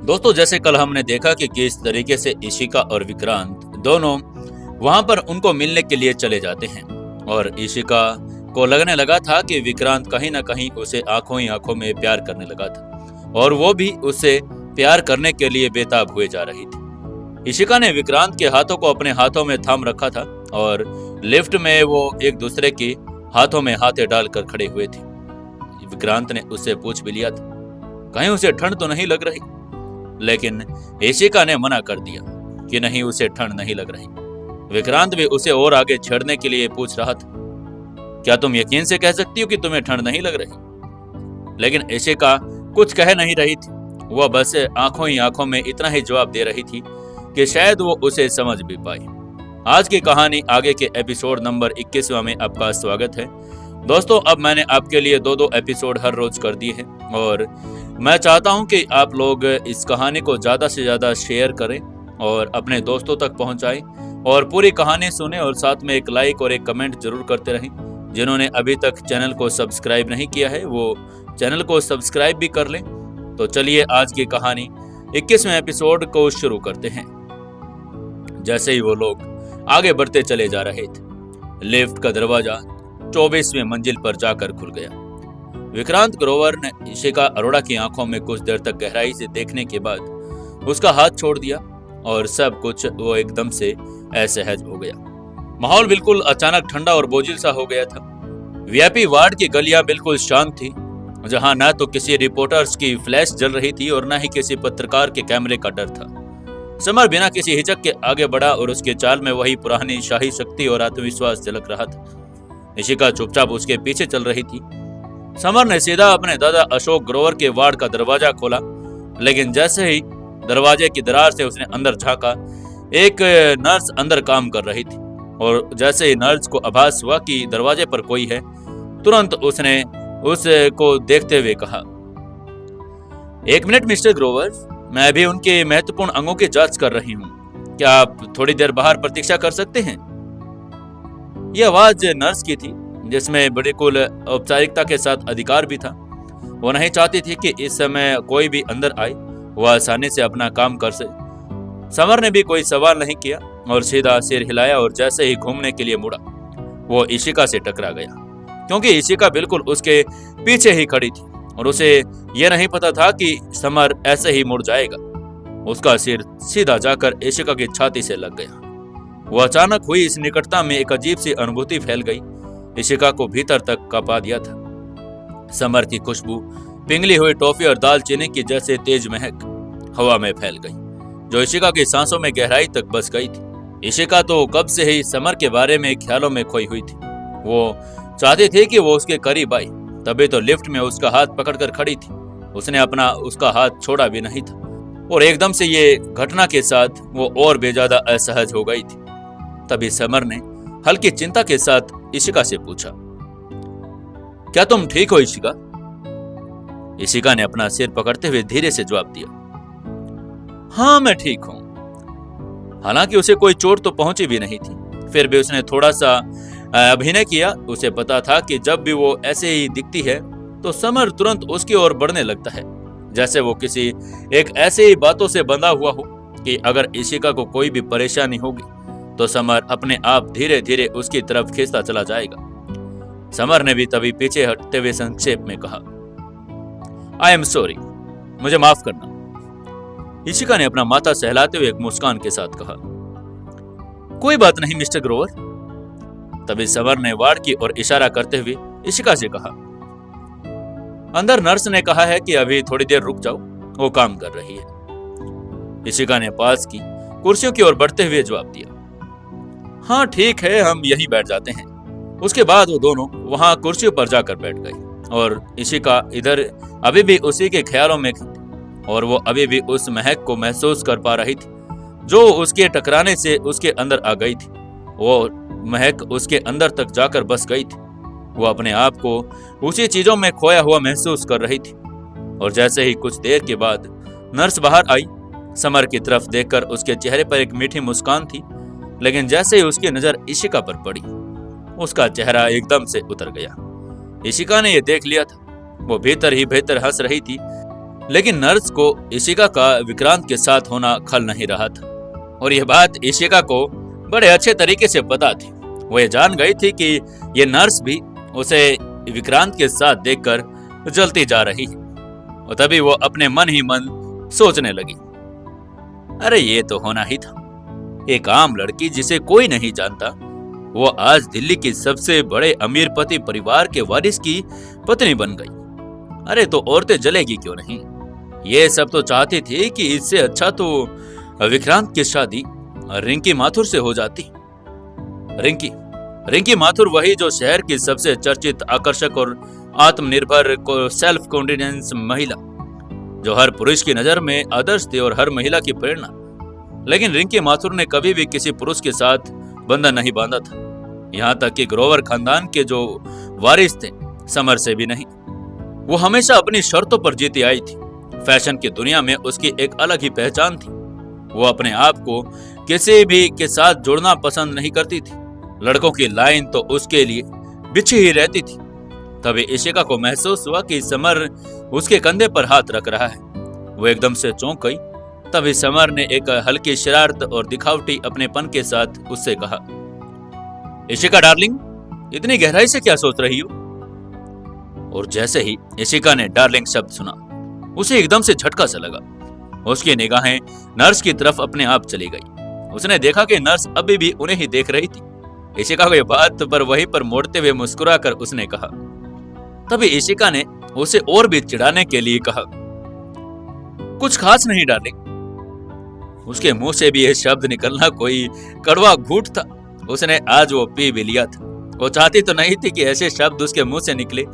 दोस्तों, जैसे कल हमने देखा कि किस तरीके से इशिका और विक्रांत दोनों वहां पर उनको मिलने के लिए चले जाते हैं और इशिका को लगने लगा था कि विक्रांत कहीं ना कहीं उसे आंखों ही आंखों में प्यार करने लगा था और वो भी उसे प्यार करने के लिए बेताब हुए जा रही थी। इशिका ने विक्रांत के हाथों को अपने हाथों में थाम रखा था और लिफ्ट में वो एक दूसरे के हाथों में हाथे डालकर खड़े हुए थे। विक्रांत ने उससे पूछ भी लिया था कहीं उसे ठंड तो नहीं लग रही, लेकिन इशिका ने मना कर दिया कि नहीं, उसे ठंड नहीं लग रही। विक्रांत भी उसे और आगे छेड़ने के लिए पूछ रहा था, क्या तुम यकीन से कह सकती हो कि तुम्हें ठंड नहीं लग रही? लेकिन इशिका कुछ कह नहीं रही थी, वह बस आंखों ही आंखों में इतना ही जवाब दे रही थी कि शायद वो उसे समझ भी पाई। आज की कहानी आगे के एपिसोड नंबर 21वां में आपका स्वागत है। दोस्तों, अब मैंने आपके लिए दो एपिसोड हर रोज कर दिए हैं और मैं चाहता हूं कि आप लोग इस कहानी को ज्यादा से ज्यादा शेयर करें और अपने दोस्तों तक पहुंचाएं और पूरी कहानी सुने और साथ में एक लाइक और एक कमेंट जरूर करते रहें। जिन्होंने अभी तक चैनल को सब्सक्राइब नहीं किया है वो चैनल को सब्सक्राइब भी कर लें। तो चलिए आज की कहानी 21वें एपिसोड को शुरू करते हैं। जैसे ही वो लोग आगे बढ़ते चले जा रहे थे, लिफ्ट का दरवाजा 24वीं मंजिल पर जाकर खुल गया। विक्रांत ग्रोवर ने इशिका अरोड़ा की आंखों में कुछ देर तक गहराई से देखने के बाद उसका हाथ छोड़ दिया और सब कुछ वो एकदम से असहज हो गया। माहौल बिल्कुल अचानक ठंडा और बोझिल सा हो गया था। वीआईपी वार्ड की गलियां बिल्कुल शांत थी, जहां न तो किसी रिपोर्टर्स की फ्लैश जल रही थी और न ही किसी पत्रकार के कैमरे का डर था। समर बिना किसी हिचक के आगे बढ़ा और उसके चाल में वही पुरानी शाही शक्ति और आत्मविश्वास झलक रहा था। इशिका चुपचाप उसके पीछे चल रही थी। समर ने सीधा अपने दादा अशोक ग्रोवर के वार्ड का दरवाजा खोला, लेकिन जैसे ही दरवाजे की दरार से उसने अंदर झांका, एक नर्स अंदर काम कर रही थी और जैसे ही नर्स को आभास हुआ कि दरवाजे पर कोई है, तुरंत उसने उसको देखते हुए कहा, 1 मिनट मिस्टर ग्रोवर, मैं अभी उनके महत्वपूर्ण अंगों की जांच कर रही हूँ। क्या आप थोड़ी देर बाहर प्रतीक्षा कर सकते हैं? यह आवाज नर्स की थी, जिसमें बिल्कुल औपचारिकता के साथ अधिकार भी था। वो नहीं चाहती थी कि इस समय कोई भी अंदर आए, वह आसानी से अपना काम कर सके। समर ने भी कोई सवाल नहीं किया और सीधा सिर हिलाया और जैसे ही घूमने के लिए मुड़ा, वो इशिका से टकरा गया, क्योंकि इशिका बिल्कुल उसके पीछे ही खड़ी थी और उसे यह नहीं पता था कि समर ऐसे ही मुड़ जाएगा। उसका सिर सीधा जाकर इशिका की छाती से लग गया। वो अचानक हुई इस निकटता में एक अजीब सी अनुभूति फैल गई, इशिका को भीतर तक कपा दिया था। समर की खुशबू पिघली हुई टॉफी और दालचीनी की जैसे तेज महक हवा में फैल गई, जो इशिका की सांसों में गहराई तक बस गई थी। इशिका तो कब से ही समर के बारे में ख्यालों में खोई हुई थी। वो चाहती थी कि वो उसके करीब आई, तभी तो लिफ्ट में उसका हाथ पकड़कर खड़ी थी। उसने उसका हाथ छोड़ा भी नहीं था और एकदम से ये घटना के साथ वो और भी ज्यादा असहज हो गई थी। तभी समर ने हल्की चिंता के साथ इशिका से पूछा, क्या तुम ठीक हो इशिका? इशिका ने अपना सिर पकड़ते हुए धीरे से जवाब दिया, हाँ मैं ठीक हूं। हालांकि उसे कोई चोट तो पहुंची भी नहीं थी, फिर भी उसने थोड़ा सा अभिनय किया। उसे पता था कि जब भी वो ऐसे ही दिखती है तो समर तुरंत उसकी ओर बढ़ने लगता है, जैसे वो किसी एक ऐसे ही बातों से बंधा हुआ हो कि अगर इशिका को कोई भी परेशानी होगी तो समर अपने आप धीरे धीरे उसकी तरफ खींचता चला जाएगा। समर ने भी तभी पीछे हटते हुए संक्षेप में कहा, आई एम सॉरी, मुझे माफ करना। इशिका ने अपना माथा सहलाते हुए एक मुस्कान के साथ कहा, कोई बात नहीं मिस्टर ग्रोवर। तभी समर ने वार्ड की ओर इशारा करते हुए इशिका से कहा, अंदर नर्स ने कहा है कि अभी थोड़ी देर रुक जाओ, वो काम कर रही है। इशिका ने पास की कुर्सियों की ओर बढ़ते हुए जवाब दिया, हाँ ठीक है, हम यहीं बैठ जाते हैं। उसके बाद वो दोनों वहां कुर्सियों पर जाकर बैठ गए और इशिका इधर अभी भी उसी के ख्यालों में थी और वो अभी भी उस महक को महसूस कर पा रही थी जो उसके टकराने से उसके अंदर आ गई थी। वो महक उसके अंदर तक जाकर बस गई थी। वो अपने आप को उसी चीजों में खोया हुआ महसूस कर रही थी और जैसे ही कुछ देर के बाद नर्स बाहर आई, समर की तरफ देखकर उसके चेहरे पर एक मीठी मुस्कान थी, लेकिन जैसे ही उसकी नजर इशिका पर पड़ी, उसका चेहरा एकदम से उतर गया। इशिका ने यह देख लिया था। वो भीतर ही भीतर हंस रही थी, लेकिन नर्स को इशिका का विक्रांत के साथ होना खल नहीं रहा था और यह बात इशिका को बड़े अच्छे तरीके से पता थी। वो ये जान गई थी कि ये नर्स भी उसे विक्रांत के साथ देखकर जलती जा रही है और तभी वो अपने मन ही मन सोचने लगी, अरे ये तो होना ही था। एक आम लड़की जिसे कोई नहीं जानता, वो आज दिल्ली की सबसे बड़े अमीर पति परिवार के वारिस की पत्नी बन गई। अरे तो औरतें जलेगी क्यों नहीं। ये सब तो चाहती थी कि इससे अच्छा तो विक्रांत की शादी रिंकी माथुर से हो जाती। रिंकी माथुर वही जो शहर की सबसे चर्चित, आकर्षक और आत्मनिर्भर सेल्फ कॉन्फिडेंस महिला, जो हर पुरुष की नजर में आदर्श थी और हर महिला की प्रेरणा। लेकिन रिंकी माथुर ने कभी भी किसी पुरुष के साथ बंधन नहीं बांधा था, यहाँ तक कि ग्रोवर खानदान के जो वारिस थे समर से भी नहीं। वो हमेशा अपनी शर्तों पर जीती आई थी। फैशन की दुनिया में उसकी एक अलग ही पहचान थी। वो अपने आप को किसी भी के साथ जोड़ना पसंद नहीं करती थी। लड़कों की लाइन तो उसके लिए बिछी ही रहती थी। तभी इशिका को महसूस हुआ कि समर उसके कंधे पर हाथ रख रहा है। वो एकदम से चौंक गई। तभी समर ने एक हल्की शरारत और दिखावटी अपनेपन के साथ उससे कहा, इशिका डार्लिंग, इतनी गहराई से क्या सोच रही हो? और जैसे ही इशिका ने डार्लिंग शब्द सुना, उसे एकदम से झटका सा लगा। उसकी निगाहें नर्स की तरफ अपने आप चली गई। उसने देखा कि नर्स अभी भी उन्हें ही देख रही थी। इशिका को यह बात पर वहीं पर मोड़ते हुए मुस्कुराकर उसने कहा। तभी इशिका ने उसे और भी चिढ़ाने के लिए कहा, कुछ खास नहीं डार्लिंग। उसके मुंह से भी यह शब्द निकलना कोई कड़वा घूंट था। उसने आज वो पी भी लिया था। वो चाहती तो नहीं थी कि ऐसे शब्द उसके मुंह से निकले,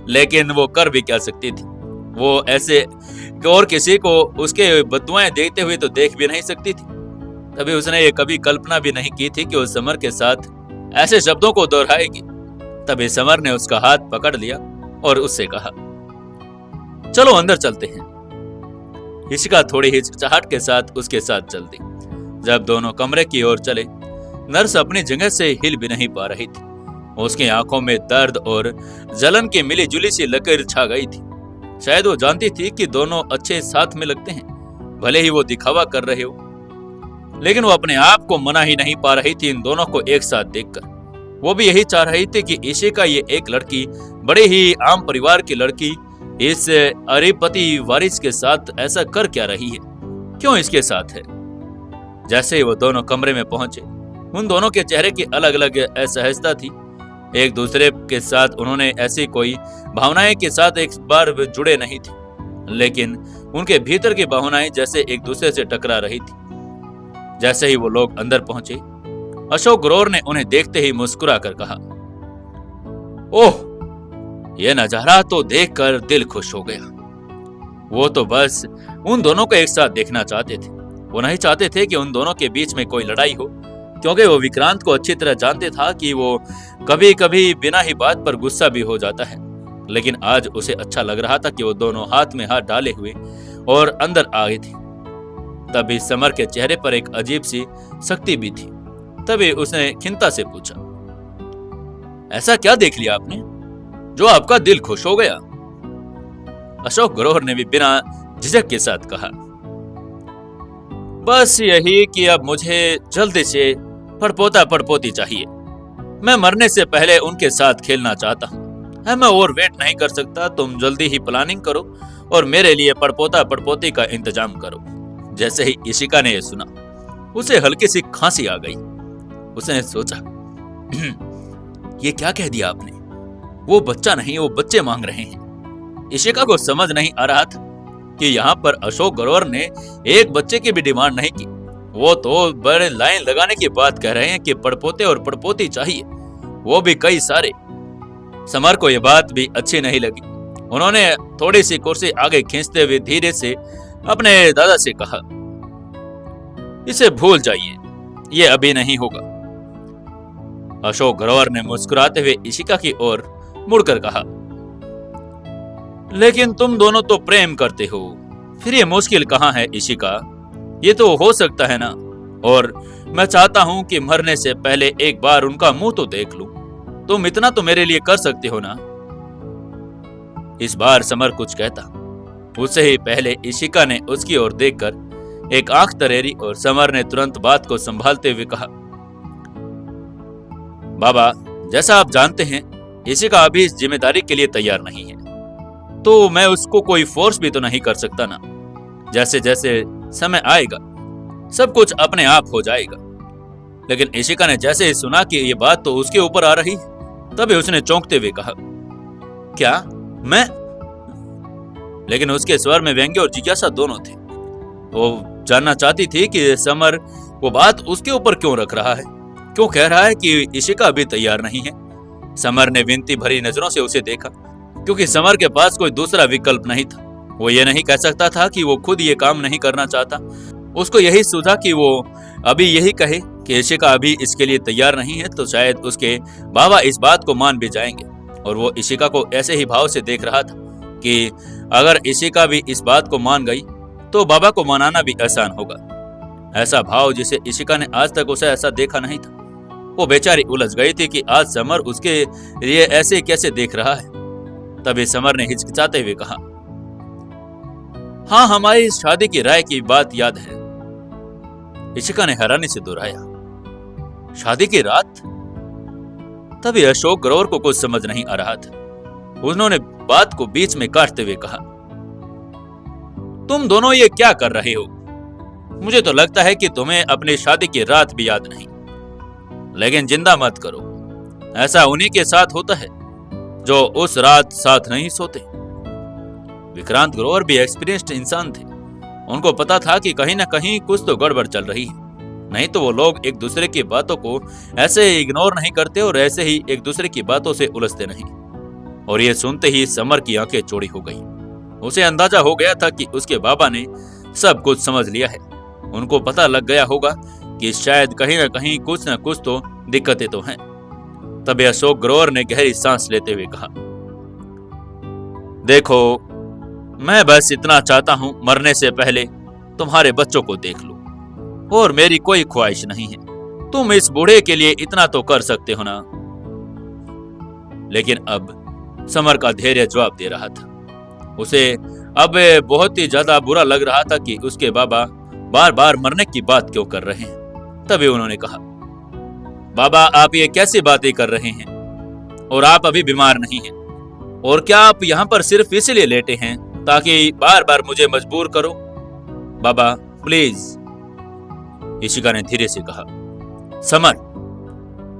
लेकिन वो कर भी क्या सकती थी। वो ऐसे और किसी को उसके बददुआएं देते हुए तो देख भी नहीं सकती थी। तभी उसने ये कभी कल्पना भी नहीं की थी कि वो समर के साथ ऐसे शब्दों को दोहराएगी। तभी समर ने उसका हाथ पकड़ लिया और उससे कहा, चलो अंदर चलते हैं। इशिका थोड़ी हिचकिचाहट के साथ उसके साथ चल दी। जब दोनों कमरे की ओर चले, नर्स अपनी जगह से हिल भी नहीं पा रही थी। उसकी आंखों में दर्द और जलन की मिली जुली सी लकीर छा गई थी। शायद वो जानती थी कि दोनों अच्छे साथ में लगते हैं, भले ही वो दिखावा कर रहे हो, लेकिन वो अपने आप को मना ही नहीं पा रही थी इन दोनों को एक साथ देखकर। वो भी यही चाह रही थी कि इशिका ये एक लड़की, बड़े ही आम परिवार की लड़की, इस अरीपति वारिस के साथ ऐसा कर क्या रही है, क्यों इसके साथ है। जैसे ही वो दोनों कमरे में पहुंचे, उन दोनों के चेहरे की अलग अलग असहजता थी। एक दूसरे के साथ उन्होंने ऐसी कोई भावनाएं के साथ एक बार जुड़े नहीं थे, लेकिन उनके भीतर की भावनाएं जैसे एक दूसरे से टकरा रही थी। जैसे ही वो लोग अंदर पहुंचे, अशोक ग्रोवर ने उन्हें देखते ही मुस्कुरा कर कहा, ओह, यह नजारा तो देखकर दिल खुश हो गया। वो तो बस उन दोनों को एक साथ देखना चाहते थे। वो नहीं चाहते थे कि उन दोनों के बीच में कोई लड़ाई हो, क्योंकि वो विक्रांत को अच्छी तरह जानते था कि वो कभी कभी बिना ही बात पर गुस्सा भी हो जाता है। लेकिन आज उसे अच्छा लग रहा था कि वो दोनों हाथ में हाथ डाले हुए और अंदर आ गए थे। तभी समर के चेहरे पर एक अजीब सी सख्ती भी थी। तभी उसने खिंता से पूछा, ऐसा क्या देख लिया आपने जो आपका दिल खुश हो गया? अशोक ग्रोवर ने भी बिना झिझक के साथ कहा, बस यही कि अब मुझे जल्दी से पड़पोता पड़पोती चाहिए। मैं मरने से पहले उनके साथ खेलना चाहता हूँ। मैं और वेट नहीं कर सकता। तुम जल्दी ही प्लानिंग करो और मेरे लिए पड़पोता पड़पोती का इंतजाम करो। जैसे ही इशिका ने यह सुना, उसे हल्की सी खांसी आ गई। उसने सोचा, ये क्या कह दिया आपने? वो बच्चा नहीं, वो बच्चे मांग रहे हैं। इशिका को समझ नहीं आ रहा था कि यहाँ पर अशोक ग्रोवर ने एक बच्चे की भी डिमांड नहीं की। वो तो बड़े लाइन लगाने की बात कह रहे हैं कि पड़पोते और पड़पोती चाहिए, वो भी कई सारे। समर को यह बात भी अच्छी नहीं लगी। उन्होंने थोड़ी सी कुर्सी आगे खींचते हुए धीरे से अपने दादा से कहा, इसे भूल जाइए, ये अभी नहीं होगा। अशोक ग्रोवर ने मुस्कुराते हुए इशिका की ओर मुड़कर कहा, लेकिन तुम दोनों तो प्रेम करते हो, फिर ये मुश्किल कहाँ है इशिका? ये तो हो सकता है ना। और मैं चाहता हूं कि मरने से पहले एक बार उनका मुंह तो देख लूं। तुम इतना तो मेरे लिए कर सकते हो ना। इस बार समर कुछ कहता, उससे ही पहले इशिका ने उसकी ओर देखकर एक आंख तरेरी और समर ने तुरंत बात को संभालते हुए कहा, बाबा, जैसा आप जानते हैं इशिका अभी इस जिम्मेदारी के लिए तैयार नहीं है, तो मैं उसको कोई फोर्स भी तो नहीं कर सकता ना। जैसे जैसे समय आएगा सब कुछ अपने आप हो जाएगा। लेकिन इशिका ने जैसे ही सुना कि ये बात तो उसके ऊपर आ रही है, तभी उसने चौंकते हुए कहा, क्या मैं? लेकिन उसके स्वर में व्यंग्य और जिज्ञासा दोनों थे। वो जानना चाहती थी कि समर वो बात उसके ऊपर क्यों रख रहा है, क्यों कह रहा है कि इशिका अभी तैयार नहीं है। समर ने विनती भरी नजरों से उसे देखा, क्योंकि समर के पास कोई दूसरा विकल्प नहीं था। वो ये नहीं कह सकता था कि वो खुद ये काम नहीं करना चाहता। उसको यही सूझा कि वो अभी यही कहे कि इशिका अभी इसके लिए तैयार नहीं है, तो शायद उसके बाबा इस बात को मान भी जाएंगे। और वो इशिका को ऐसे ही भाव से देख रहा था कि अगर इशिका भी इस बात को मान गई तो बाबा को मनाना भी आसान होगा। ऐसा भाव जिसे इशिका ने आज तक उसे ऐसा देखा नहीं था। वो बेचारी उलझ गई थी कि आज समर उसके लिए ऐसे कैसे देख रहा है। तभी समर ने हिचकिचाते हुए कहा, हाँ, हमारी शादी की राय की बात याद है। इशिका ने हैरानी से दोहराया, शादी की रात? तभी अशोक ग्रोवर को कुछ समझ नहीं आ रहा था। उन्होंने बात को बीच में काटते हुए कहा, तुम दोनों ये क्या कर रहे हो? मुझे तो लगता है कि तुम्हें अपनी शादी की रात भी याद नहीं। लेकिन जिंदा मत करो, ऐसा उन्हीं के साथ होता है जो उस रात साथ नहीं सोते। विक्रांत ग्रोवर भी एक्सपीरियंस्ड इंसान थे। उनको पता था कि कहीं ना कहीं कुछ तो गड़बड़ चल रही है, नहीं तो वो लोग एक दूसरे की बातों को ऐसे इग्नोर नहीं करते और ऐसे ही एक दूसरे की बातों से उलझते नहीं। और ये सुनते ही समर की आंखें चौड़ी हो गई। उसे अंदाजा हो गया था कि उसके बाबा ने सब कुछ समझ लिया है। उनको पता लग गया होगा कि शायद कहीं ना कुछ तो दिक्कतें तो हैं। तभी अशोक ग्रोवर ने गहरी सांस लेते हुए कहा, देखो, मैं बस इतना चाहता हूं, मरने से पहले तुम्हारे बच्चों को देख लो, और मेरी कोई ख्वाहिश नहीं है। तुम इस बूढ़े के लिए इतना तो कर सकते हो ना। लेकिन अब समर का धैर्य जवाब दे रहा था। उसे अब बहुत ही ज्यादा बुरा लग रहा था कि उसके बाबा बार बार मरने की बात क्यों कर रहे हैं। तभी उन्होंने कहा, बाबा, आप ये कैसी बातें कर रहे हैं? और आप अभी बीमार नहीं हैं। और क्या आप यहाँ पर सिर्फ इसलिए लेटे हैं ताकि बार बार मुझे मजबूर करो? बाबा, प्लीज, इशिका ने धीरे से कहा। समर,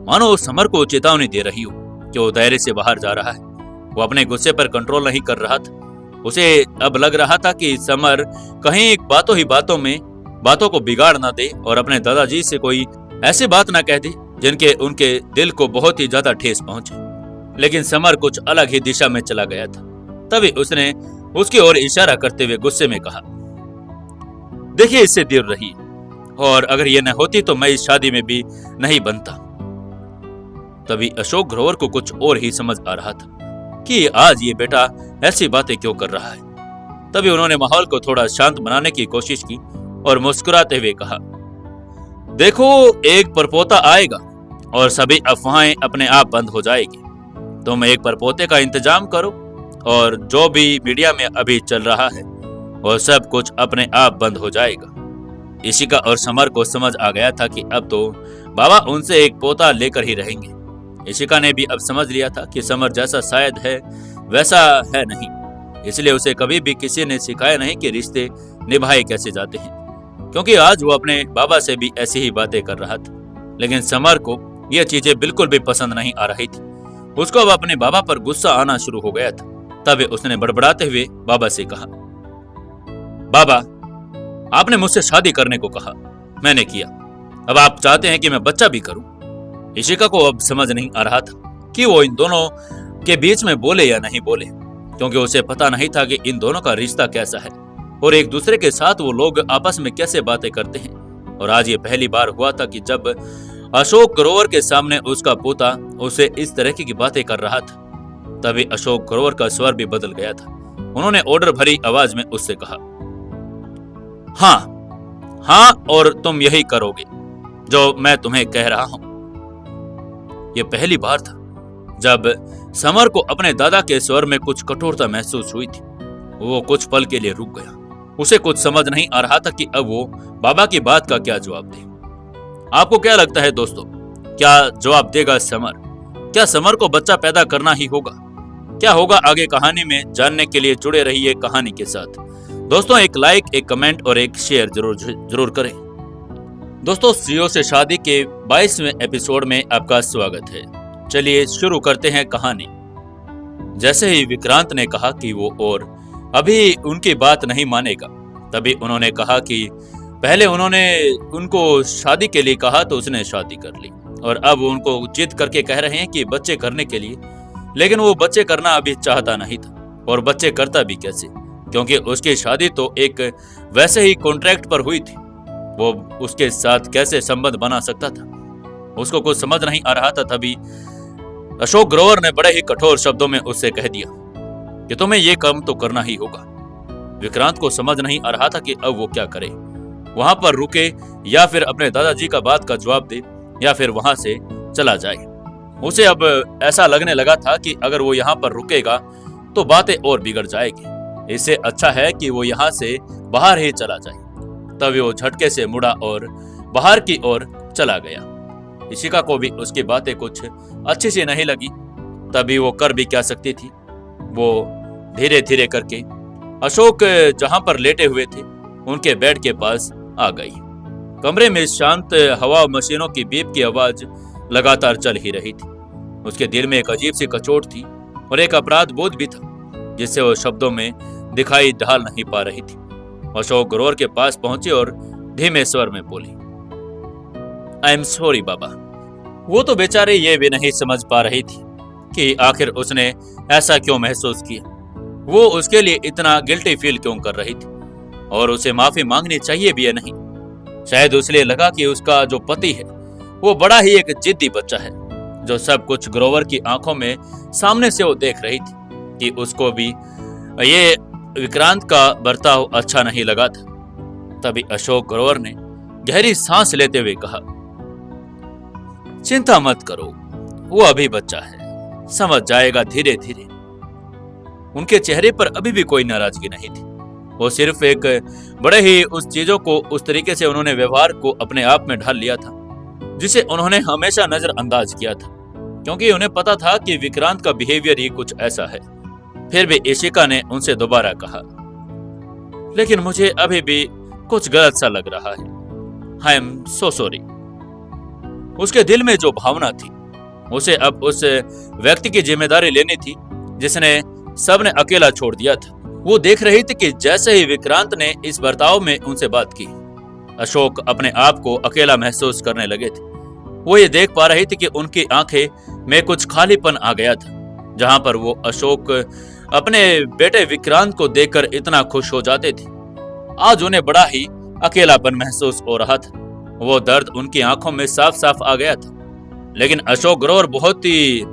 मानो समर को चेतावनी दे रही हो कि वो दायरे से बाहर जा रहा है। वो अपने गुस्से पर कंट्रोल नहीं कर रहा था। उसे अब लग रहा था कि समर कहीं बातों ही बातों में बातों को बिगाड़ ना दे और अपने दादाजी से कोई ऐसी बात ना कह दे जिनके उनके दिल को बहुत ही ज्यादा ठेस पहुंचे। लेकिन समर कुछ अलग ही दिशा में चला गया था। तभी उसने उसकी ओर इशारा करते हुए गुस्से में कहा, देखिए, इससे दूर रहिए, और अगर ये न होती तो मैं इस शादी में भी नहीं बनता। तभी अशोक ग्रोवर को कुछ और ही समझ आ रहा था कि आज ये बेटा ऐसी बातें क्यों कर रहा है। तभी उन्होंने माहौल को थोड़ा शांत बनाने की कोशिश की और मुस्कुराते हुए कहा, देखो, एक परपोता आएगा और सभी अफवाहें अपने आप बंद हो जाएगी। तुम एक परपोते का इंतजाम करो और जो भी मीडिया में अभी चल रहा है वो सब कुछ अपने आप बंद हो जाएगा। इशिका और समर को समझ आ गया था कि अब तो बाबा उनसे एक पोता लेकर ही रहेंगे। इशिका ने भी अब समझ लिया था कि समर जैसा शायद है वैसा है नहीं, इसलिए उसे कभी भी किसी ने सिखाया नहीं कि रिश्ते निभाए कैसे जाते हैं, क्योंकि आज वो अपने बाबा से भी ऐसी ही बातें कर रहा था। लेकिन समर को यह चीजें बिल्कुल भी पसंद नहीं आ रही थी। उसको अब अपने बाबा पर गुस्सा आना शुरू हो गया था। तभी उसने बड़बड़ाते हुए बाबा से कहा, बाबा, आपने मुझसे शादी करने को कहा, मैंने किया। अब आप चाहते हैं कि मैं बच्चा भी करूं। इशिका को अब समझ नहीं आ रहा था कि वो इन दोनों के बीच में बोले या नहीं बोले, क्योंकि उसे पता नहीं था कि इन दोनों का रिश्ता कैसा है और एक दूसरे के साथ वो लोग आपस में कैसे बातें करते हैं। और आज ये पहली बार हुआ था कि जब अशोक ग्रोवर के सामने उसका पोता उसे इस तरह की बातें कर रहा था। तभी अशोक ग्रोवर का स्वर भी बदल गया था। उन्होंने ऑर्डर भरी आवाज में उससे कहा, हाँ, और तुम यही करोगे जो मैं तुम्हें कह रहा हूं। यह पहली बार था जब समर को अपने दादा के स्वर में कुछ कठोरता महसूस हुई थी। वो कुछ पल के लिए रुक गया। उसे कुछ समझ नहीं आ रहा था कि अब वो बाबा की बात का क्या जवाब दे। आपको क्या लगता है दोस्तों, क्या जवाब देगा समर? क्या समर को बच्चा पैदा करना ही होगा? क्या होगा आगे कहानी में, जानने के लिए जुड़े रहिए कहानी के साथ। दोस्तों एक लाइक, एक कमेंट और एक शेयर जरूर करें। दोस्तों सीओ से शादी के 22वें एपिसोड में आपका स्वागत है। चलिए शुरू करते हैं कहानी। जैसे ही विक्रांत ने कहा कि वो और अभी उनकी बात नहीं मानेगा, तभी उन्होंने कहा कि पहले उन्होंने उनको शादी के लिए कहा तो उसने शादी कर ली, और अब उनको जिद करके कह रहे हैं कि बच्चे करने के लिए। लेकिन वो बच्चे करना अभी चाहता नहीं था, और बच्चे करता भी कैसे, क्योंकि उसकी शादी तो एक वैसे ही कॉन्ट्रैक्ट पर हुई थी। वो उसके साथ कैसे संबंध बना सकता था, उसको कुछ समझ नहीं आ रहा था। तभी अशोक ग्रोवर ने बड़े ही कठोर शब्दों में उससे कह दिया कि तुम्हें ये काम तो करना ही होगा। विक्रांत को समझ नहीं आ रहा था कि अब वो क्या करे, वहां पर रुके या फिर अपने दादाजी का बात का जवाब दे या फिर वहां से चला जाए। उसे अब ऐसा लगने लगा था कि अगर वो यहाँ पर रुकेगा तो बातें और बिगड़ जाएगी। इससे अच्छा है कि वो यहाँ से बाहर ही चला जाए। तभी वो झटके से मुड़ा और बाहर की ओर चला गया। इशिका को भी उसकी बातें कुछ अच्छी सी नहीं लगी। तभी वो कर भी क्या सकती थी। वो धीरे धीरे करके अशोक जहां पर लेटे हुए थे उनके बेड के पास आ गई। कमरे में शांत हवा, मशीनों की बीप की आवाज लगातार चल ही रही थी। उसके दिल में एक अजीब सी कचोट थी और एक अपराध बोध भी था, जिससे वो शब्दों में दिखाई ढाल नहीं पा रही थी। अशोक ग्रोवर के पास पहुंची और धीमे स्वर में बोली, आई एम सॉरी बाबा। वो तो बेचारे ये भी नहीं समझ पा रही थी कि आखिर उसने ऐसा क्यों महसूस किया। वो उसके लिए इतना गिल्टी फील क्यों कर रही थी, और उसे माफी मांगनी चाहिए भी या नहीं। शायद उसलिए लगा कि उसका जो पति है वो बड़ा ही एक जिद्दी बच्चा है, जो सब कुछ ग्रोवर की आंखों में सामने से वो देख रही थी कि उसको भी ये विक्रांत का बर्ताव अच्छा नहीं लगा था। तभी अशोक ग्रोवर ने गहरी सांस लेते हुए कहा, चिंता मत करो, वो अभी बच्चा है, समझ जाएगा धीरे धीरे। उनके चेहरे पर अभी भी कोई नाराजगी नहीं थी। वो सिर्फ एक बड़े ही उस चीजों को, उस तरीके से उन्होंने व्यवहार को अपने आप में ढाल लिया था जिसे उन्होंने हमेशा नजरअंदाज किया था, क्योंकि उन्हें पता था कि विक्रांत का बिहेवियर ही कुछ ऐसा है। फिर भी इशिका ने उनसे दोबारा कहा, लेकिन मुझे अभी भी कुछ गलत सा लग रहा है। I am so sorry. उसके दिल में जो भावना थी, उसे अब उस व्यक्ति की जिम्मेदारी लेनी थी जिसने सबने अकेला छोड़ दिया था। वो देख रही थी कि जैसे ही विक्रांत ने इस बर्ताव में उनसे बात की, अशोक अपने आप को अकेला महसूस करने लगे थे। वो ये देख पा रही थी कि उनकी आंखें में कुछ खालीपन आ गया था। जहां पर वो अशोक अपने बेटे विक्रांत को देखकर इतना खुश हो जाते थे, आज उन्हें बड़ा ही अकेलापन महसूस हो रहा था। वो दर्द उनकी आंखों में साफ साफ आ गया था। लेकिन अशोक ग्रोवर बहुत ही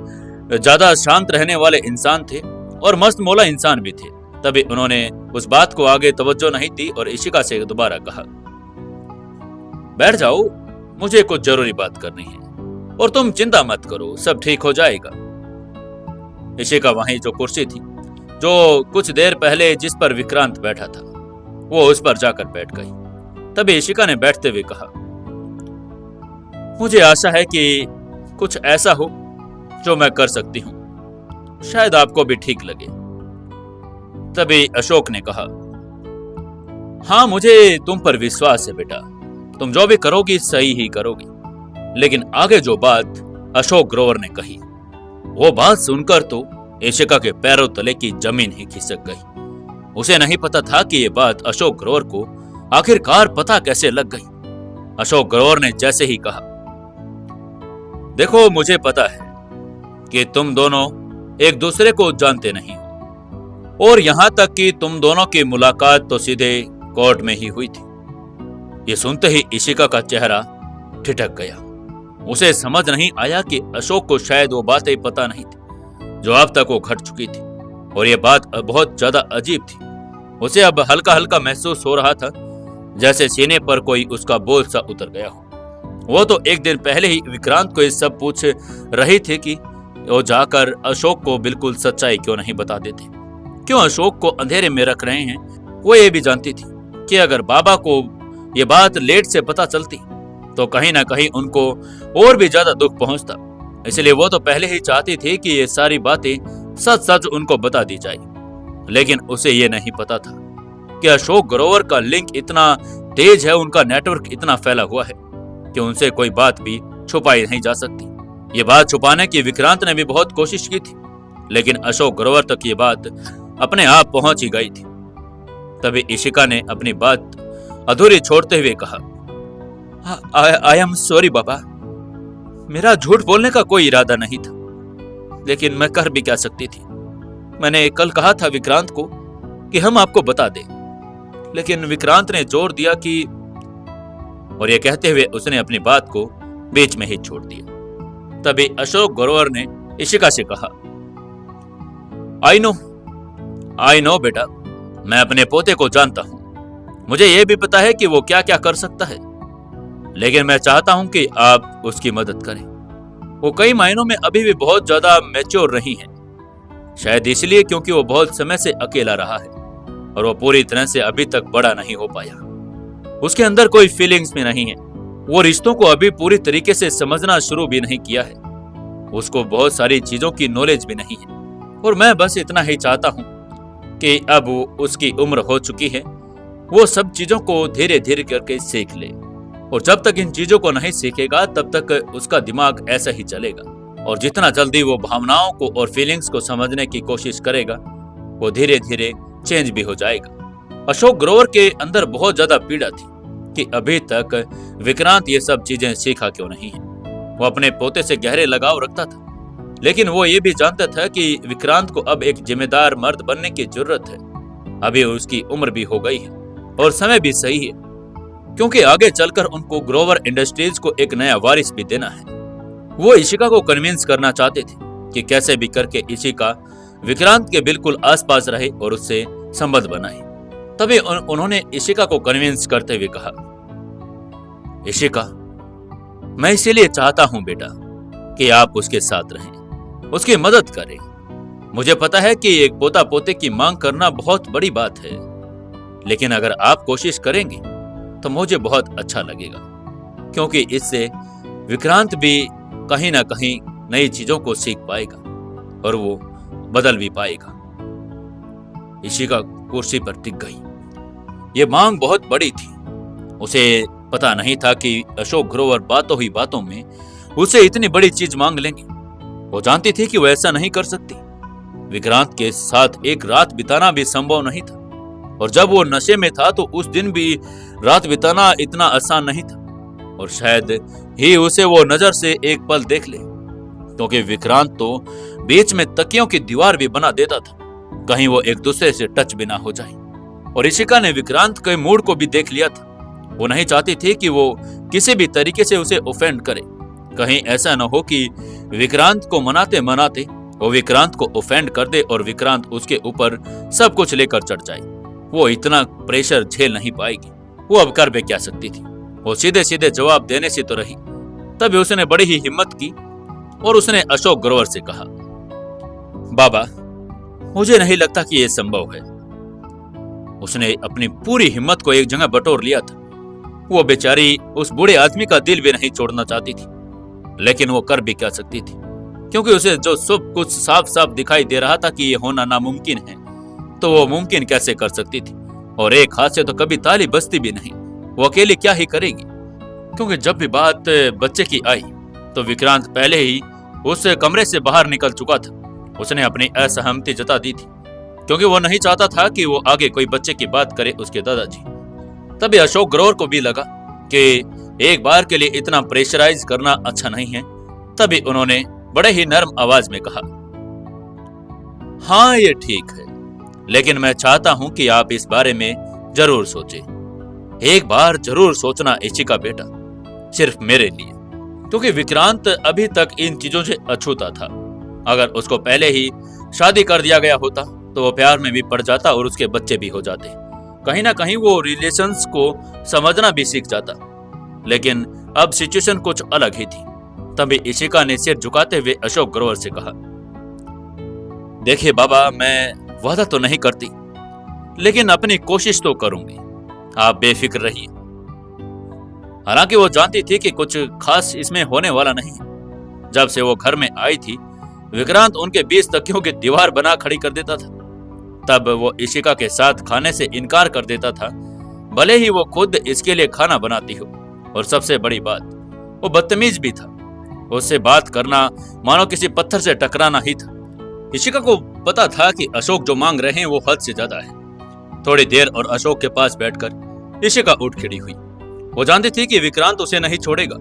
ज्यादा शांत रहने वाले इंसान थे और मस्त मौला इंसान भी थे। तभी उन्होंने उस बात को आगे तवज्जो नहीं दी और इशिका से दोबारा कहा, बैठ जाओ, मुझे कुछ जरूरी बात करनी है, और तुम चिंता मत करो, सब ठीक हो जाएगा। इशिका वहीं जो कुर्सी थी, जो कुछ देर पहले जिस पर विक्रांत बैठा था, वो उस पर जाकर बैठ गई। तभी इशिका ने बैठते हुए कहा, मुझे आशा है कि कुछ ऐसा हो जो मैं कर सकती हूं, शायद आपको भी ठीक लगे। तभी अशोक ने कहा, हाँ मुझे तुम पर विश्वास है बेटा, तुम जो भी करोगी सही ही करोगी। लेकिन आगे जो बात अशोक ग्रोवर ने कही, वो बात सुनकर तो इशिका के पैरों तले की जमीन ही खिसक गई। उसे नहीं पता था कि ये बात अशोक ग्रोवर को आखिरकार पता कैसे लग गई। अशोक ग्रोवर ने जैसे ही कहा, देखो मुझे पता है कि तुम दोनों एक दूसरे को जानते नहीं हो, और यहां तक कि तुम दोनों की मुलाकात तो सीधे कोर्ट में ही हुई थी। ये सुनते ही इशिका का चेहरा ठिठक गया। उसे समझ नहीं आया कि अशोक को शायद वो बातें पता नहीं थी जो अब तक वो घट चुकी थी, और ये बात बहुत ज्यादा अजीब थी। उसे अब हल्का हल्का महसूस हो रहा था जैसे सीने पर कोई उसका बोझ सा उतर गया हो। वो तो एक दिन पहले ही विक्रांत को ये सब पूछ रही थी कि वो जाकर अशोक को बिल्कुल सच्चाई क्यों नहीं बता देते। क्यों अशोक को अंधेरे में रख रहे हैं, वो ये भी जानती थी कि अगर बाबा को ये बात लेट से पता चलती तो कहीं ना कहीं उनको और भी ज्यादा दुख पहुंचता। इसलिए वो तो पहले ही चाहती थी कि ये सारी बातें सच सच उनको बता दी जाए। लेकिन उसे ये नहीं पता था कि अशोक ग्रोवर का लिंक इतना तेज है, उनका नेटवर्क इतना फैला हुआ है कि उनसे कोई बात भी छुपाई नहीं जा सकती। ये बात छुपाने की विक्रांत ने भी बहुत कोशिश की थी, लेकिन अशोक ग्रोवर तक ये बात अपने आप पहुंच ही गई थी। तभी इशिका ने अपनी बात अधूरी छोड़ते हुए कहा, आई एम सॉरी बाबा, मेरा झूठ बोलने का कोई इरादा नहीं था, लेकिन मैं कर भी क्या सकती थी। मैंने कल कहा था विक्रांत को कि हम आपको बता दें, लेकिन विक्रांत ने जोर दिया कि, और ये कहते हुए उसने अपनी बात को बीच में ही छोड़ दिया। तभी अशोक ग्रोवर ने इशिका से कहा, आई नो बेटा, मैं अपने पोते को जानता हूं, मुझे यह भी पता है कि वो क्या क्या कर सकता है, लेकिन मैं चाहता हूं कि आप उसकी मदद करें। वो कई मायनों में अभी भी बहुत ज्यादा मैच्योर नहीं है, शायद इसलिए क्योंकि वो बहुत समय से अकेला रहा है और वो पूरी तरह से अभी तक बड़ा नहीं हो पाया। उसके अंदर कोई फीलिंग्स भी नहीं है, वो रिश्तों को अभी पूरी तरीके से समझना शुरू भी नहीं किया है, उसको बहुत सारी चीजों की नॉलेज भी नहीं है। और मैं बस इतना ही चाहता हूं कि अब उसकी उम्र हो चुकी है, वो सब चीजों को धीरे धीरे करके सीख ले, और जब तक इन चीजों को नहीं सीखेगा तब तक उसका दिमाग ऐसा ही चलेगा, और जितना जल्दी वो भावनाओं को और फीलिंग्स को समझने की कोशिश करेगा वो धीरे धीरे चेंज भी हो जाएगा। अशोक ग्रोवर के अंदर बहुत ज्यादा पीड़ा थी कि अभी तक विक्रांत ये सब चीजें सीखा क्यों नहीं है। वो अपने पोते से गहरे लगाव रखता था, लेकिन वो ये भी जानता था कि विक्रांत को अब एक जिम्मेदार मर्द बनने की जरूरत है। अभी उसकी उम्र भी हो गई है और समय भी सही है, क्योंकि आगे चलकर उनको ग्रोवर इंडस्ट्रीज को एक नया वारिस भी देना है। वो इशिका को कन्विंस करना चाहते थे कि कैसे भी करके इशिका विक्रांत के बिल्कुल आसपास रहे और उससे संबंध बनाए। तभी उन्होंने इशिका को कन्विंस करते हुए कहा, इशिका, मैं इसीलिए चाहता हूं बेटा कि आप उसके साथ रहें, उसकी मदद करें। मुझे पता है कि एक पोता पोते की मांग करना बहुत बड़ी बात है, लेकिन अगर आप कोशिश करेंगे तो मुझे बहुत अच्छा लगेगा, क्योंकि इससे विक्रांत भी कहीं ना कहीं नई चीजों को सीख पाएगा और वो बदल भी पाएगा। इशिका कुर्सी पर टिक गई। ये मांग बहुत बड़ी थी। उसे पता नहीं था कि अशोक ग्रोवर बातों ही बातों में उसे इतनी बड़ी चीज मांग लेंगे। वो जानती थी कि वो ऐसा नहीं कर सकती। विक्रांत के साथ एक रात बिताना भी संभव नहीं था, और जब वो नशे में था तो उस दिन भी रात बिताना इतना आसान नहीं था, और शायद ही उसे वो नजर से एक पल देख ले, क्योंकि विक्रांत तो बीच में तकियों की दीवार भी बना देता था, कहीं वो एक दूसरे से टच भी ना हो जाए। और इशिका ने विक्रांत के मूड को भी देख लिया था। वो नहीं चाहती थी कि वो किसी भी तरीके से उसे ऑफेंड करे। कहीं ऐसा न हो कि विक्रांत को मनाते मनाते वो विक्रांत को ऑफेंड कर दे और विक्रांत उसके ऊपर सब कुछ लेकर चढ़ जाए। वो इतना प्रेशर झेल नहीं पाएगी। वो अब कर भी क्या सकती थी। वो सीधे सीधे जवाब देने से तो रही। तभी उसने बड़ी ही हिम्मत की और उसने अशोक ग्रोवर से कहा, बाबा, मुझे नहीं लगता कि यह संभव है। उसने अपनी पूरी हिम्मत को एक जगह बटोर लिया था। वो बेचारी उस बूढ़े आदमी का दिल भी नहीं छोड़ना चाहती थी, लेकिन वो कर भी क्या सकती थी, क्योंकि उसे जो सब कुछ साफ साफ दिखाई दे रहा था कि ये होना नामुमकिन है, तो वो मुमकिन कैसे कर सकती थी। और एक हाथ से तो कभी ताली बजती भी नहीं। वो अकेली क्या ही करेगी, क्योंकि जब भी बात बच्चे की आई तो विक्रांत पहले ही उस कमरे से बाहर निकल चुका था। उसने अपनी असहमति जता दी थी, क्योंकि वो नहीं चाहता था कि वो आगे कोई बच्चे की बात करे उसके दादाजी। तभी अशोक ग्रोवर को भी लगा कि एक बार के लिए इतना प्रेशराइज करना अच्छा नहीं है। तभी उन्होंने बड़े ही नर्म आवाज में कहा, हाँ ये ठीक है, लेकिन मैं चाहता हूं कि आप इस बारे में जरूर सोचें। एक बार जरूर सोचना इशिका बेटा, सिर्फ मेरे लिए, क्योंकि विक्रांत अभी तक इन चीजों से अछूता था। अगर उसको पहले ही शादी कर दिया गया होता तो वो प्यार में भी पड़ जाता और उसके बच्चे भी हो जाते। कहीं ना कहीं वो रिलेशंस को समझना भी सीख जाता, लेकिन अब सिचुएशन कुछ अलग ही थी। तभी इशिका ने सिर झुकाते हुए अशोक ग्रोवर से कहा, देखिए बाबा, मैं वादा तो नहीं करती, लेकिन अपनी कोशिश तो करूंगी। आप बेफिक्र रहिए। हालांकि वो जानती थी कि कुछ खास इसमें होने वाला नहीं। जब से वो घर में आई थी, विक्रांत उनके 20 तकियों की दीवार बना खड़ी कर देता था। तब वो इशिका के साथ खाने से इनकार कर देता था, भले ही वो खुद इसके लिए खाना बनाती हो। और सबसे बड़ी बात, वो बदतमीज भी था। उससे बात करना मानो किसी पत्थर से टकराना ही था। इशिका को पता था कि अशोक जो मांग रहे हैं वो हद से ज्यादा है। थोड़ी देर और अशोक के पास बैठकर इशिका उठ खड़ी हुई। वो जानती थी कि विक्रांत उसे नहीं छोड़ेगा,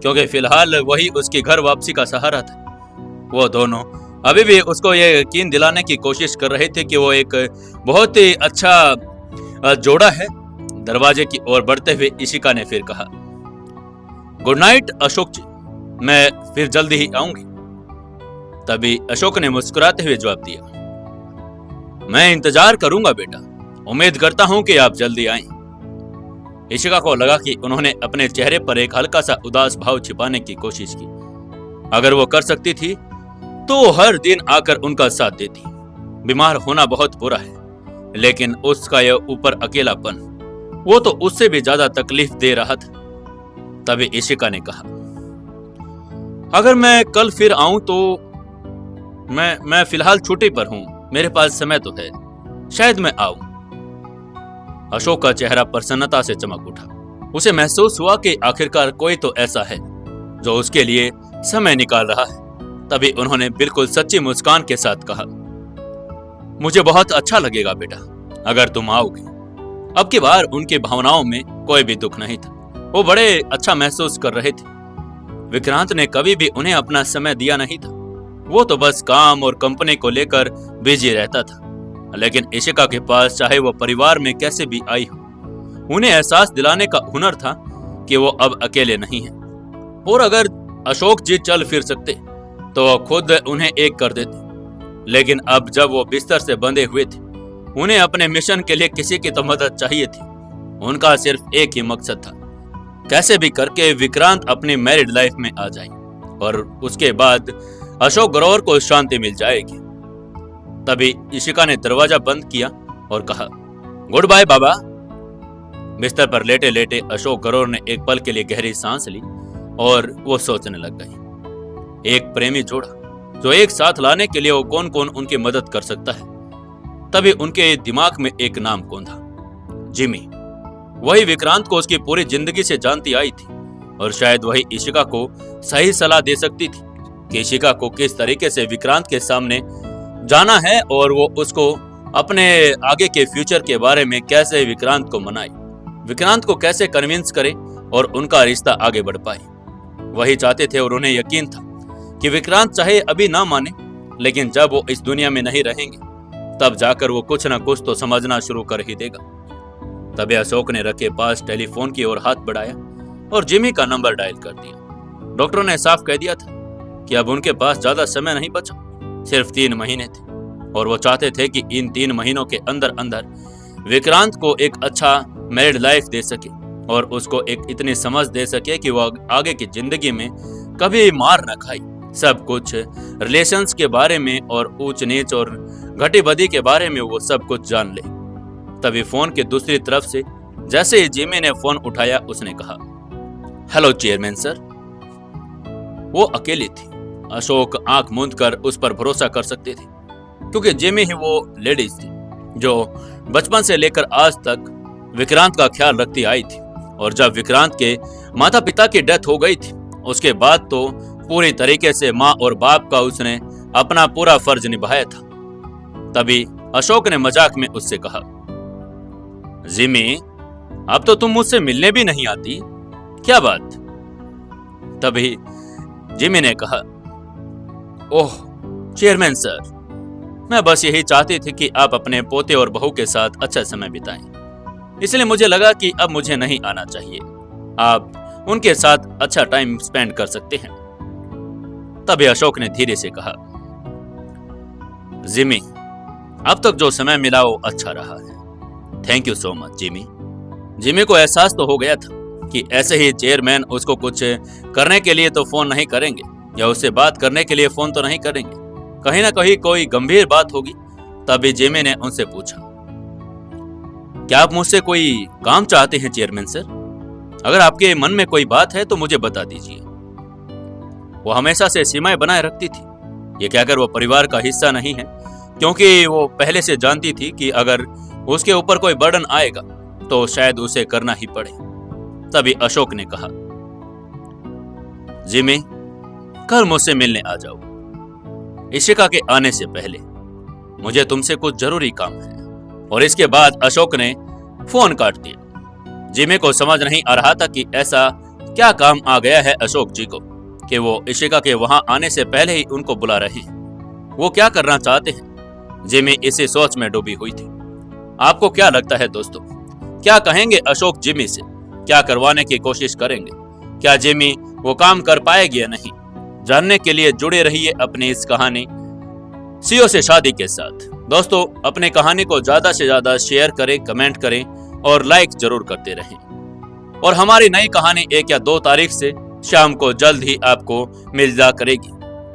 क्योंकि फिलहाल वही उसकी घर वापसी का सहारा था। वो दोनों अभी भी उसको ये यकीन दिलाने की कोशिश कर रहे थे कि वो एक बहुत ही अच्छा जोड़ा है। दरवाजे की ओर बढ़ते हुए इशिका ने फिर कहा, गुड नाइट अशोक जी, मैं फिर जल्दी ही आऊंगी। तभी अशोक ने मुस्कुराते हुए जवाब दिया, मैं इंतजार करूंगा बेटा, उम्मीद करता हूं कि आप जल्दी आएं। इशिका को लगा कि उन्होंने अपने चेहरे पर एक हल्का सा उदास भाव छिपाने की कोशिश की। अगर वो कर सकती थी तो हर दिन आकर उनका साथ देती। बीमार होना बहुत बुरा है, लेकिन उसका यह ऊपर अकेलापन, वो तो उससे भी ज्यादा तकलीफ दे रहा था। तभी इशिका ने कहा, अगर मैं कल फिर आऊं तो मैं फिलहाल छुट्टी पर हूं, मेरे पास समय तो है, शायद मैं आऊं। अशोक का चेहरा प्रसन्नता से चमक उठा। उसे महसूस हुआ कि आखिरकार कोई तो ऐसा है जो उसके लिए समय निकाल रहा है। तभी उन्होंने बिल्कुल सच्ची मुस्कान के साथ कहा, मुझे बहुत अच्छा लगेगा बेटा अगर तुम आओगे। अब की बार उनकी भावनाओं में कोई भी दुख नहीं था। वो बड़े अच्छा महसूस कर रहे थे। विक्रांत ने कभी भी उन्हें अपना समय दिया नहीं था। वो तो बस काम और कंपनी को लेकर बिजी रहता था। लेकिन इशिका के पास चाहे वो परिवार में कैसे भी आई हो, उन्हें एहसास दिलाने का हुनर था कि वो अब अकेले नहीं है। और अगर अशोक जी चल फिर सकते तो वो खुद उन्हें एक कर देते। लेकिन अब जब वो बिस्तर से बंधे हुए थे, उन्हें अपने मिशन के लिए किसी की तो मदद चाहिए थी। उनका सिर्फ एक ही मकसद था, कैसे भी करके विक्रांत अपनी मैरिड लाइफ में आ जाए और उसके बाद अशोक ग्रोवर को शांति मिल जाएगी। तभी इशिका ने दरवाजा बंद किया और कहा, गुड बाय बाबा। बिस्तर पर लेटे लेटे अशोक ग्रोवर ने एक पल के लिए गहरी सांस ली और वो सोचने लग गई। एक प्रेमी जोड़ा जो एक साथ लाने के लिए वो कौन कौन उनकी मदद कर सकता है। तभी उनके दिमाग में एक नाम कौंधा, जिमी। वही विक्रांत को उसकी पूरी जिंदगी से जानती आई थी और शायद वही इशिका को सही सलाह दे सकती थी कि इशिका को किस तरीके से विक्रांत के सामने जाना है और वो उसको अपने आगे के फ्यूचर के बारे में कैसे विक्रांत को मनाए, विक्रांत को कैसे कन्विंस करे और उनका रिश्ता आगे बढ़ पाए। वही चाहते थे और उन्हें यकीन था कि विक्रांत चाहे अभी ना माने, लेकिन जब वो इस दुनिया में नहीं रहेंगे तब जाकर वो कुछ ना कुछ तो समझना शुरू कर ही देगा। तभी अशोक ने रखे पास टेलीफोन की ओर हाथ बढ़ाया और जिमी का नंबर डायल कर दिया। डॉक्टरों ने साफ कह दिया था कि अब उनके पास ज्यादा समय नहीं बचा, सिर्फ 3 महीने थे और वो चाहते थे कि इन 3 महीनों के अंदर अंदर विक्रांत को एक अच्छा मैरिड लाइफ दे सके और उसको एक इतनी समझ दे सके कि वो आगे की जिंदगी में कभी मार न खाए। सब कुछ रिलेशंस के बारे में और ऊंच नीच और घटी बदी के बारे में वो सब कुछ जान ले। तभी फोन के दूसरी तरफ से जैसे ही जिमी ने फोन उठाया, उसने कहा, हेलो चेयरमैन सर। वो अकेली थी। अशोक आंख मूंद कर उस पर भरोसा कर सकते थे, क्योंकि जिमी ही वो लेडीज थी जो बचपन से लेकर आज तक विक्रांत का ख्याल रखती आई थी। और जब विक्रांत के माता पिता की डेथ हो गई थी, उसके बाद तो पूरी तरीके से माँ और बाप का उसने अपना पूरा फर्ज निभाया था। तभी अशोक ने मजाक में उससे कहा, जिमी, अब तो तुम मुझसे मिलने भी नहीं आती, क्या बात? तभी जिमी ने कहा, ओह चेयरमैन सर, मैं बस यही चाहती थी कि आप अपने पोते और बहू के साथ अच्छा समय बिताएं, इसलिए मुझे लगा कि अब मुझे नहीं आना चाहिए, आप उनके साथ अच्छा टाइम स्पेंड कर सकते हैं। तभी अशोक ने धीरे से कहा, जिमी, अब तक जो समय मिला वो अच्छा रहा है, thank you so much Jimmy. Jimmy को एहसास तो हो गया था कि ऐसे ही चेयरमैन उसको कुछ करने के लिए तो फोन नहीं करेंगे या उससे बात करने के लिए फोन तो नहीं करेंगे, कहीं ना कहीं कोई गंभीर बात होगी तभी जिमी ने उनसे पूछा, क्या आप मुझसे कोई काम चाहते हैं चेयरमैन सर? अगर आपके मन में कोई बात है तो मुझे बता दीजिए। वो हमेशा से सीमाएं बनाए रखती थी। ये कहकर वो परिवार का हिस्सा नहीं है, क्योंकि वो पहले से जानती थी कि अगर उसके ऊपर कोई बर्डन आएगा तो शायद उसे करना ही पड़े। तभी अशोक ने कहा, जिमी, कल मुझसे मिलने आ जाओ। इशिका के आने से पहले मुझे तुमसे कुछ जरूरी काम है। और इसके बाद अशोक ने फोन काट दिया। जिमी को समझ नहीं आ रहा था कि ऐसा क्या काम आ गया है अशोक जी को कि वो इशिका के वहां आने से पहले ही उनको बुला रहे हैं। वो क्या करना चाहते हैं? जिमी इसी सोच में डूबी हुई थी। आपको क्या लगता है दोस्तों, क्या कहेंगे अशोक जिमी से? क्या करवाने की कोशिश करेंगे? क्या जिमी वो काम कर पाएगी या नहीं? जानने के लिए जुड़े रहिए अपनी इस कहानी सीओ से शादी के साथ। दोस्तों, अपने कहानी को ज्यादा से ज्यादा शेयर करें, कमेंट करें और लाइक जरूर करते रहें। और हमारी नई कहानी 1 या 2 तारीख से शाम को जल्द ही आपको मिल जा करेगी।